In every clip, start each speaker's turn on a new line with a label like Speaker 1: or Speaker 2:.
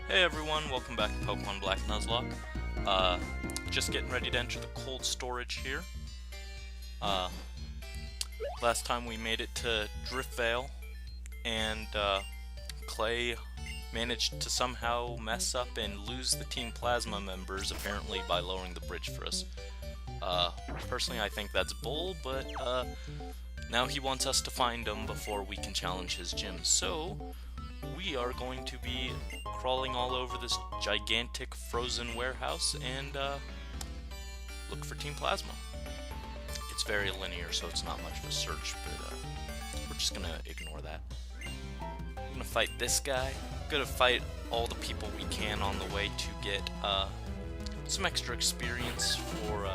Speaker 1: Hey everyone, welcome back to Pokemon Black Nuzlocke. Just getting ready to enter the cold storage here. Last time we made it to Driftvale, and Clay managed to somehow mess up and lose the Team Plasma members, apparently by lowering the bridge for us. Personally I think that's bull, but now he wants us to find them before we can challenge his gym. So we are going to be crawling all over this gigantic frozen warehouse and look for Team Plasma. It's very linear, so it's not much of a search, but we're just gonna ignore that. I'm gonna fight this guy. I'm gonna fight all the people we can on the way to get some extra experience for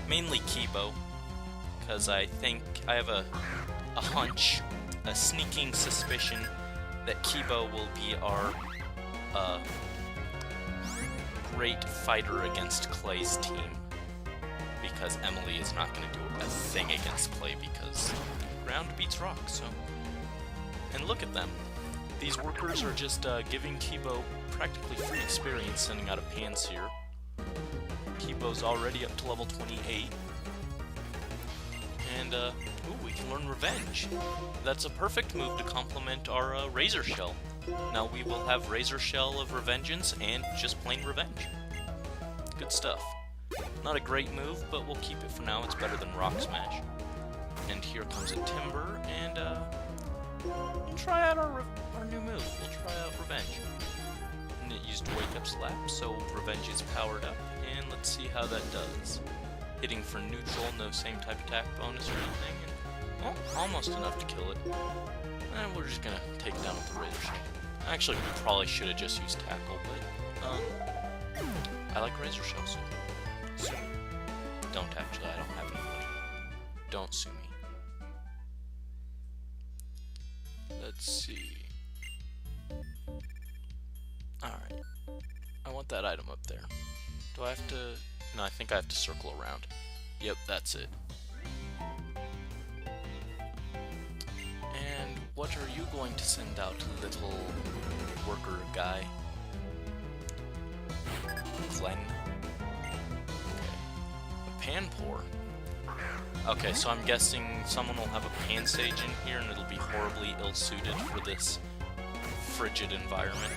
Speaker 1: mainly Kibo, because I think I have a hunch, a sneaking suspicion that Kibo will be our great fighter against Clay's team, because Emily is not going to do a thing against Clay because ground beats rock. So, and look at them. These workers are just giving Kibo practically free experience sending out a Panseer. Kibo's already up to level 28. And, ooh, we can learn Revenge. That's a perfect move to complement our Razor Shell. Now we will have Razor Shell of Revengeance and just plain Revenge. Good stuff. Not a great move, but we'll keep it for now. It's better than Rock Smash. And here comes a Timber, and we'll try out our new move. We'll try out Revenge. And it used Wake Up Slap, so Revenge is powered up, and let's see how that does. Hitting for neutral, no same type attack bonus or anything, and, well, almost enough to kill it. And we're just gonna take it down with the Razor Shell. Actually, we probably should have just used Tackle, but, I like Razor Shells. Sue me. Don't actually, I don't have any money. Don't sue me. Let's see. Alright. I want that item up there. Do I have to... No, I think I have to circle around. Yep, that's it. And what are you going to send out, little worker guy? Glenn? Okay. A Panpour. Okay, so I'm guessing someone will have a Pansage in here and it'll be horribly ill-suited for this frigid environment.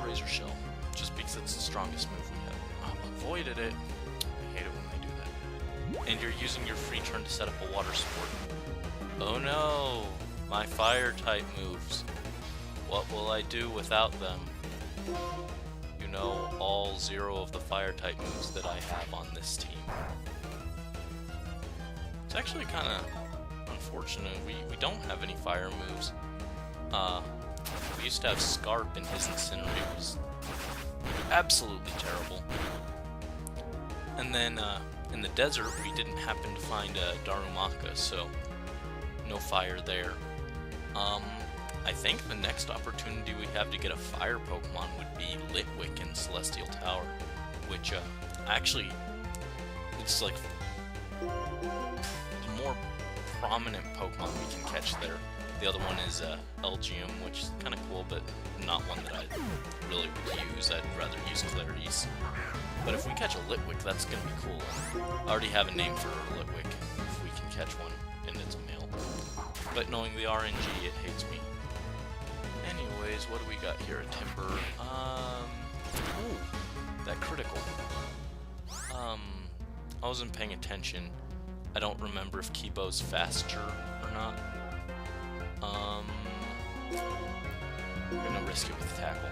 Speaker 1: Razor Shell, just because it's the strongest move we have. Avoided it. I hate it when they do that. And you're using your free turn to set up a water sport. Oh no! My fire type moves. What will I do without them? You know, all 0 of the fire type moves that I have on this team. It's actually kind of unfortunate. We don't have any fire moves. We used to have Scarp, and his Incinerate was absolutely terrible. And then, in the desert, we didn't happen to find Darumaka, so no fire there. I think the next opportunity we have to get a fire Pokemon would be Litwick in Celestial Tower, which, actually, it's like the more prominent Pokemon we can catch there. The other one is Elgium, which is kind of cool, but not one that I really would use. I'd rather use Clarice. But if we catch a Litwick, that's going to be cool. I already have a name for Litwick, if we can catch one, and it's a male. But knowing the RNG, it hates me. Anyways, what do we got here? A Timber. Ooh, that critical. I wasn't paying attention. I don't remember if Kibo's faster or not. I'm gonna risk it with Tackle,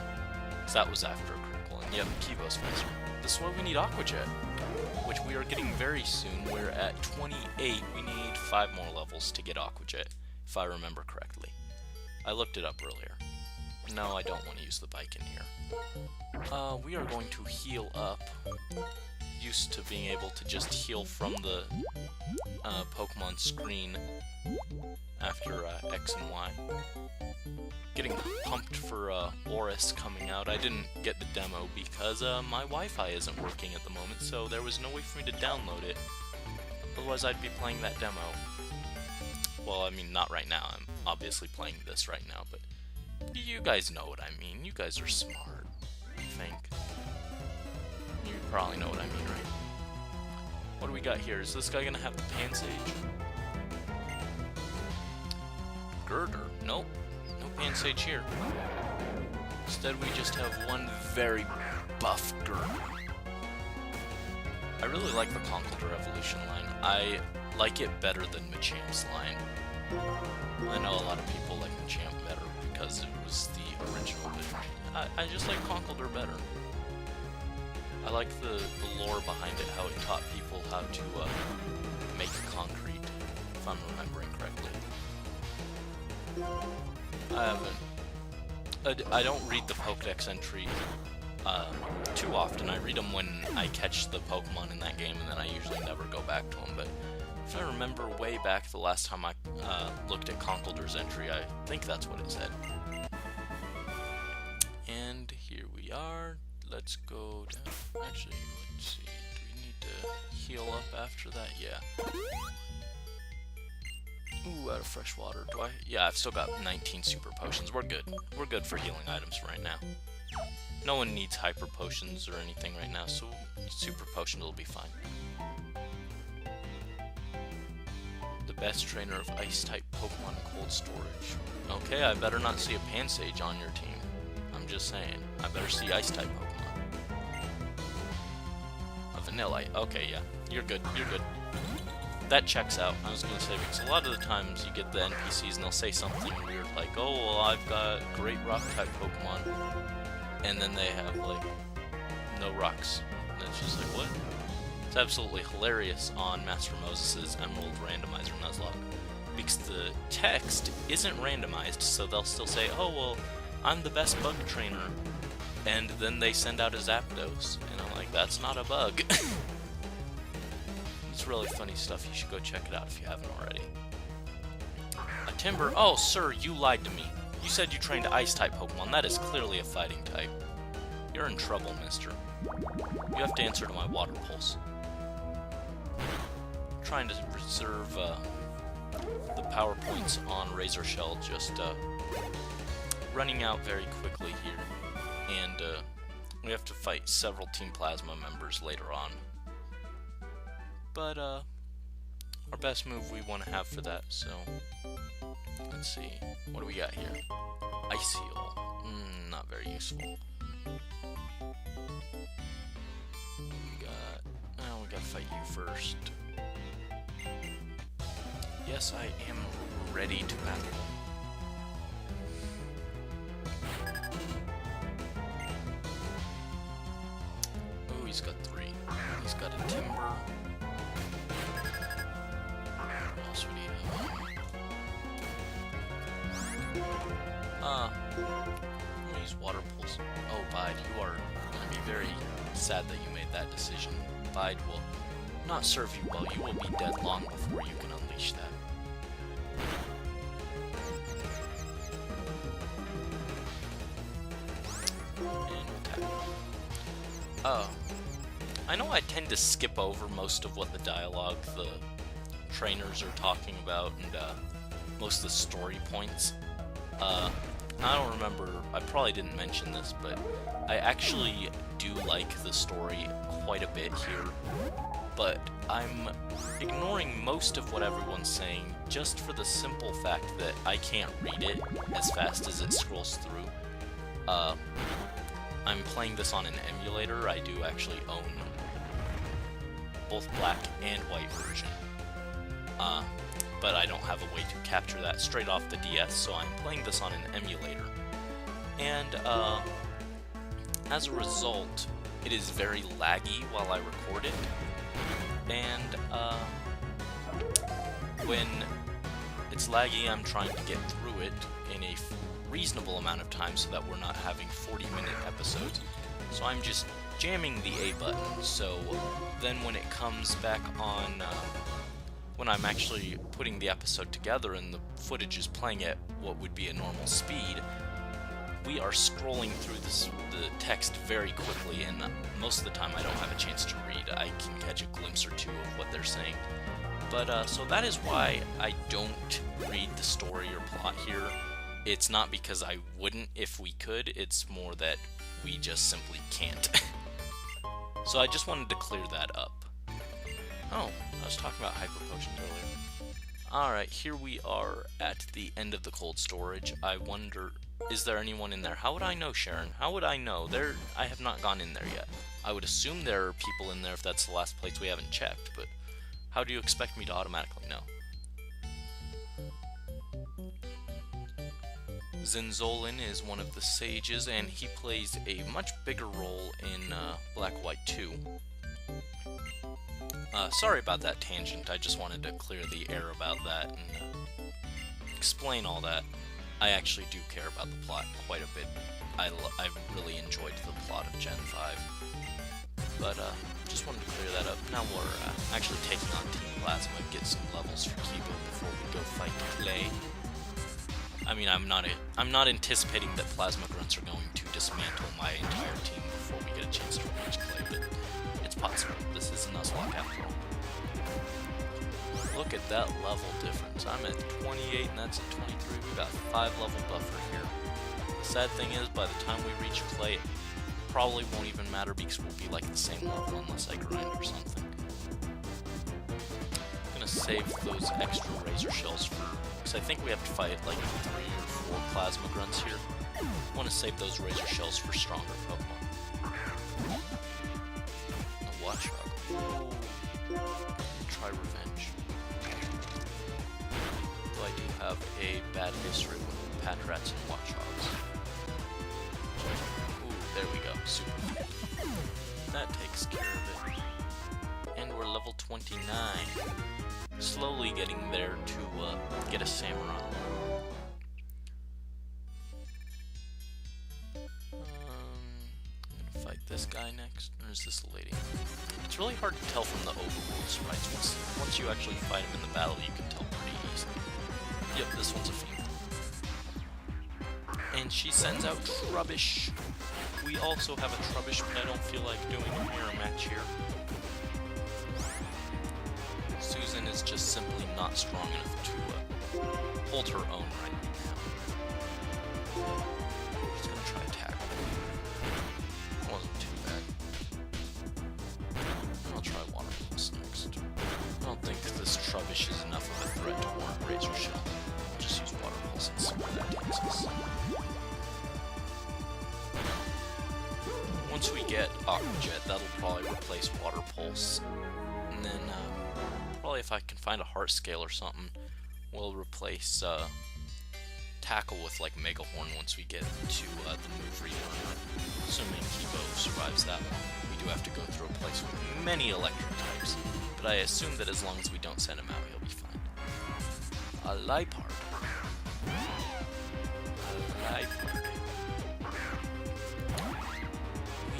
Speaker 1: because that was after a critical, and yep, Kibo's faster. This is why we need Aqua Jet, which we are getting very soon. We're at 28, we need 5 more levels to get Aqua Jet, if I remember correctly. I looked it up earlier. No, I don't want to use the bike in here. We are going to heal up. Used to being able to just heal from the Pokemon screen after X and Y. Getting pumped for Oris coming out. I didn't get the demo because my Wi-Fi isn't working at the moment, so there was no way for me to download it. Otherwise I'd be playing that demo. Well, I mean, not right now. I'm obviously playing this right now, but you guys know what I mean. You guys are smart, I think. You probably know what I mean, right? What do we got here? Is this guy gonna have the Pan Sage? Girder? Nope. No Pan Sage here. Instead, we just have one very buff Girder. I really like the Conkeldurr evolution line. I like it better than Machamp's line. I know a lot of people like Machamp better because it was the original, but I just like Conkeldurr better. I like the lore behind it, how it taught people how to make concrete, if I'm remembering correctly. I don't read the Pokedex entry too often. I read them when I catch the Pokemon in that game, and then I usually never go back to them. But if I remember way back the last time I looked at Conkeldurr's entry, I think that's what it said. And here we are. Let's go down. Actually, let's see. Do we need to heal up after that? Yeah. Ooh, out of fresh water. Do I? Yeah, I've still got 19 super potions. We're good. We're good for healing items right now. No one needs hyper potions or anything right now, so super potion will be fine. The best trainer of ice-type Pokemon in cold storage. Okay, I better not see a Pansage on your team. I'm just saying. I better see ice-type Pokemon. A Vanillite. Okay, yeah. You're good. You're good. That checks out. I was going to say, because a lot of the times you get the NPCs and they'll say something weird like, oh, well, I've got great rock-type Pokemon. And then they have, like, no rocks. And it's just like, what? It's absolutely hilarious on Master Moses' Emerald Randomizer Nuzlocke. Because the text isn't randomized, so they'll still say, oh, well, I'm the best bug trainer. And then they send out a Zapdos. And I'm like, that's not a bug. It's really funny stuff. You should go check it out if you haven't already. A Timber? Oh, sir, you lied to me. You said you trained Ice-type Pokemon. That is clearly a fighting type. You're in trouble, mister. You have to answer to my Water Pulse. I'm trying to reserve the power points on Razor Shell, just running out very quickly here. And we have to fight several Team Plasma members later on. But our best move we want to have for that, so let's see. What do we got here? Ice Heal. Not very useful. We gotta fight you first. Yes, I am ready to battle. Oh, he's got 3. He's got a Timber. What else would he have? I'm gonna use Water Pulse. Oh, Bide, you are gonna be very sad that you made that decision. Bide will not serve you well. You will be dead long before you can unleash that. And attack. I know I tend to skip over most of what the dialogue the trainers are talking about and most of the story points. I don't remember, I probably didn't mention this, but I actually do like the story quite a bit here, but I'm ignoring most of what everyone's saying just for the simple fact that I can't read it as fast as it scrolls through. I'm playing this on an emulator. I do actually own both black and white version. But I don't have a way to capture that straight off the DS, so I'm playing this on an emulator. And as a result, it is very laggy while I record it. And when it's laggy, I'm trying to get through it in a reasonable amount of time so that we're not having 40-minute episodes. So I'm just jamming the A button, so then when it comes back on, when I'm actually putting the episode together and the footage is playing at what would be a normal speed, we are scrolling through the text very quickly, and most of the time I don't have a chance to read. I can catch a glimpse or two of what they're saying. But, so that is why I don't read the story or plot here. It's not because I wouldn't if we could, it's more that we just simply can't. So I just wanted to clear that up. Oh, I was talking about hyper potions earlier. Alright, here we are at the end of the cold storage. I wonder, is there anyone in there? How would I know, Sharon? How would I know? I have not gone in there yet. I would assume there are people in there if that's the last place we haven't checked, but how do you expect me to automatically know? Zinzolin is one of the sages, and he plays a much bigger role in Black White 2. Sorry about that tangent, I just wanted to clear the air about that and explain all that. I actually do care about the plot quite a bit. I really enjoyed the plot of Gen 5. But, just wanted to clear that up. Now we're actually taking on Team Plasma and get some levels for Kibo before we go fight Clay. I mean, I'm not anticipating that Plasma Grunts are going to dismantle my entire team before we get a chance to reach Clay, but it's possible. This is a Nuzlocke after all. Look at that level difference. I'm at 28 and that's at 23. We've got a 5 level buffer here. The sad thing is, by the time we reach Clay, it probably won't even matter because we'll be like the same level unless I grind or something. I'm gonna save those extra razor shells for, because I think we have to fight like 3 or 4 plasma grunts here. I want to save those razor shells for stronger Pokemon. A Watchog. Try Revenge. Though I do have a bad history with Patrats and Watchogs. Ooh, there we go. Super. That takes care of it. And we're level 29. Slowly getting there to get a Samurai. I'm gonna fight this guy next, or is this a lady? It's really hard to tell from the overworld sprites. Once you actually fight him in the battle, you can tell pretty easily. Yep, this one's a female. And she sends out Trubbish. We also have a Trubbish, but I don't feel like doing a mirror match here. Susan is just simply not strong enough to hold her own right now. She's gonna try to tackle me. Wasn't too bad. I'll try Water Pulse next. I don't think this Trubbish is enough of a threat to warrant Razor Shell. I'll just use Water Pulse and see where that takes us. Once we get Aqua Jet, that'll probably replace Water Pulse. And then, probably if I can find a Heart Scale or something, we'll replace Tackle with like Mega Horn once we get to the move Relearner. Assuming Kibo survives that one. We do have to go through a place with many electric types, but I assume that as long as we don't send him out, he'll be fine. A Liepard. A Liepard.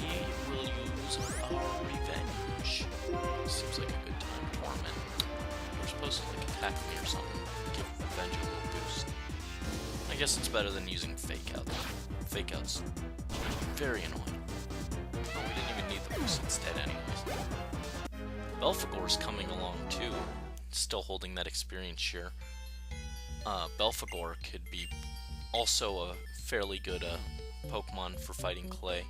Speaker 1: We will use our Revenge. Seems like a good time to torment. We're supposed to like attack me or something, give Revenge a little boost. I guess it's better than using Fake Outs. Fake Outs, very annoying. Oh, we didn't even need the boost instead anyways. Belphegor's coming along too, still holding that experience share. Belphegor could be also a fairly good Pokemon for fighting Clay.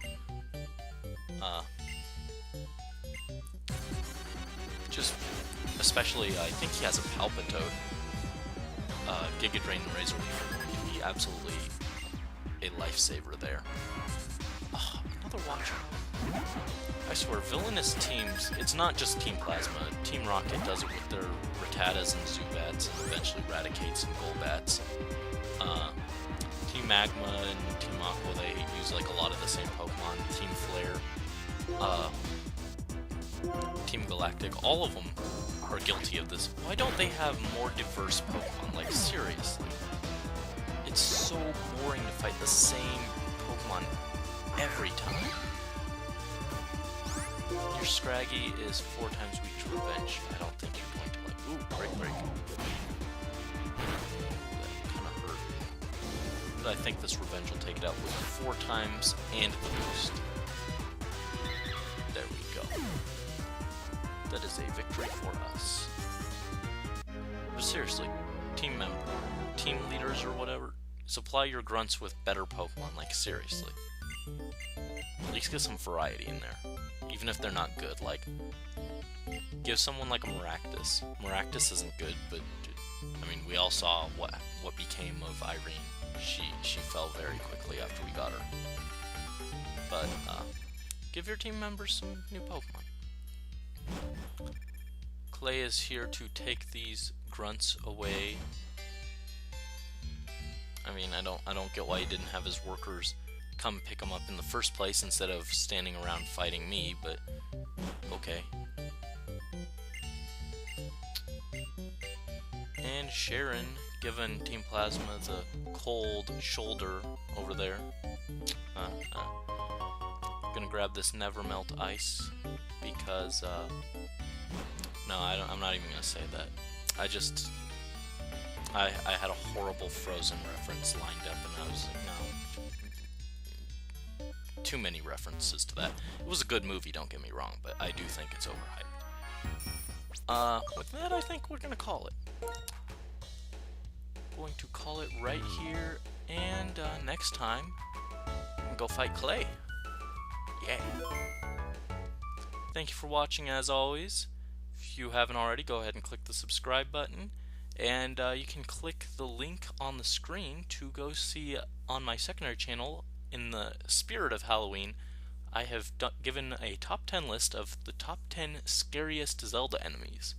Speaker 1: Just, especially, I think he has a Palpitoad. Giga Drain and Razor Leaf can be absolutely a lifesaver there. Oh, another Watcher. I swear, villainous teams, it's not just Team Plasma. Team Rocket does it with their Rattatas and Zubats, and eventually Raticates and Golbats. Team Magma and Team Aqua, they use like a lot of the same Pokemon. Team Flare, Team Galactic, all of them are guilty of this. Why don't they have more diverse Pokemon? Like, seriously. It's so boring to fight the same Pokemon every time. Your Scraggy is 4 times weak to Revenge. I don't think you're going to like... Ooh, break. That kind of hurt. But I think this Revenge will take it out with 4 times and the boost. There we go. That is a victory for us. seriously, team leaders or whatever, supply your grunts with better Pokemon, like seriously. At least get some variety in there, even if they're not good. Like, give someone like a Maractus. Maractus isn't good, but I mean, we all saw what became of Irene. She fell very quickly after we got her. But give your team members some new Pokemon. Clay is here to take these grunts away. I mean, I don't get why he didn't have his workers come pick him up in the first place instead of standing around fighting me, but okay. And Sharon giving Team Plasma the cold shoulder over there. Gonna grab this Never Melt Ice because no, I'm not even gonna say that. I had a horrible Frozen reference lined up, and I was like, no. Too many references to that. It was a good movie, don't get me wrong, but I do think it's overhyped. With that, I think we're gonna call it. Going to call it right here, and next time, we'll go fight Clay. Yeah. Thank you for watching, as always. If you haven't already, go ahead and click the subscribe button, and you can click the link on the screen to go see on my secondary channel. In the spirit of Halloween, I have given a top 10 list of the top 10 scariest Zelda enemies.